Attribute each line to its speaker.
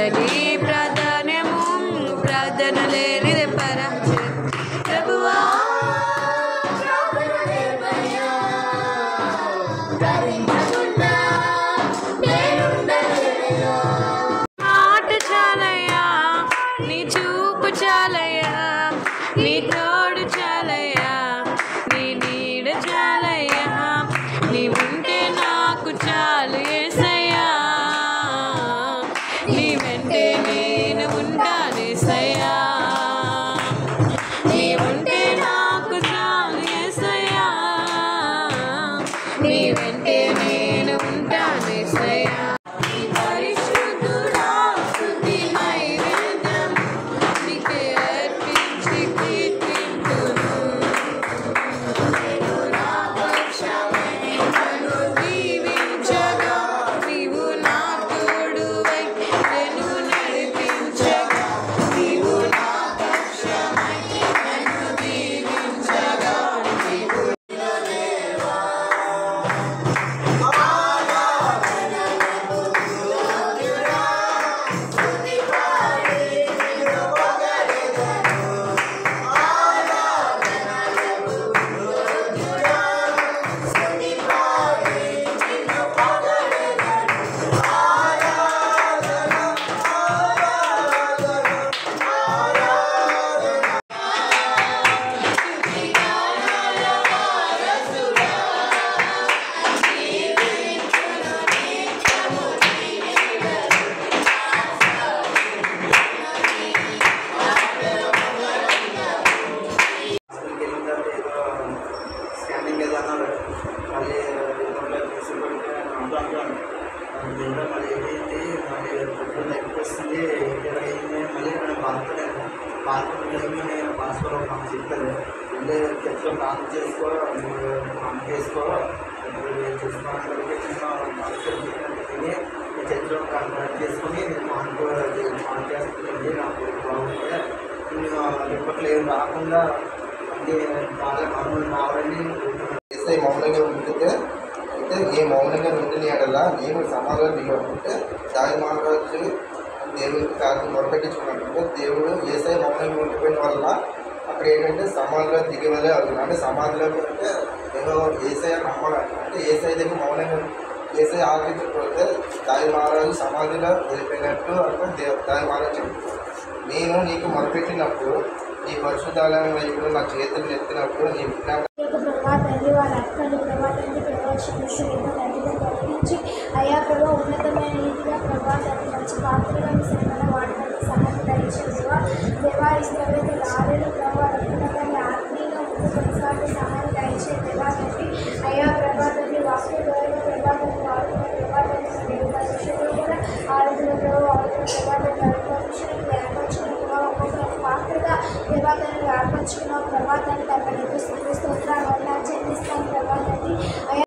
Speaker 1: అంతటి ప్రాధాన్యము ప్రార్థన లేనిది పరాజయం ప్రభువా మాట చాలయ్యా నీ చూపు చాలయ్యా నీ తోడు చాలయ్యా నీ నీడ చాలయ్యా నీ ఉంటే నాకు చాలు యేసయ్యా నీ వెంటే నేను ఉంటాను యేసయ్యా నీ ఉంటే నాకు చాలు యేసయ్యా నీ వెంటే నేను ఉంటాను యేసయ్యా
Speaker 2: రాకుండా మౌనంగా ఉంటే అయితే ఏ మౌనంగా ఉండిన ఎడలా నేను సమాధానం దిగకుంటే దాని మహారాజు దేవుడికి కారణం మొరపెట్టించుకున్నట్టు దేవుడు ఏసై మౌనంగా ఉండిపోయిన వల్ల అక్కడ ఏంటంటే సమాధిలో దిగవలే అవుతుంది. అంటే సమాధిలో అంటే ఏదో ఏసై నమ్మాలంట అంటే ఏసై దగ్గర మౌనంగా ఏసై ఆలోచించకపోతే దాని మహారాజు సమాధిలో వెళ్ళిపోయినట్టు అంటే దాని మహారాజు నేను నీకు మొరపెట్టినప్పుడు నీ పరిశుద్ధాలయం వైపు నా చేతులు ఎత్తినప్పుడు నీ
Speaker 3: తండ్రి వాళ్ళ అక్కలు ప్రభా తండ్రి ప్రవేశించి అయా ప్రభా ఉన్నతమైన రీతిగా ప్రభా తండ్రి మంచి పాత్రగా సేవలు వాడడానికి సహాయం దయచేసి దేవా ఈ స్థలంలో రాలేని ప్రభావ ఆత్మీయంగా ముందుకు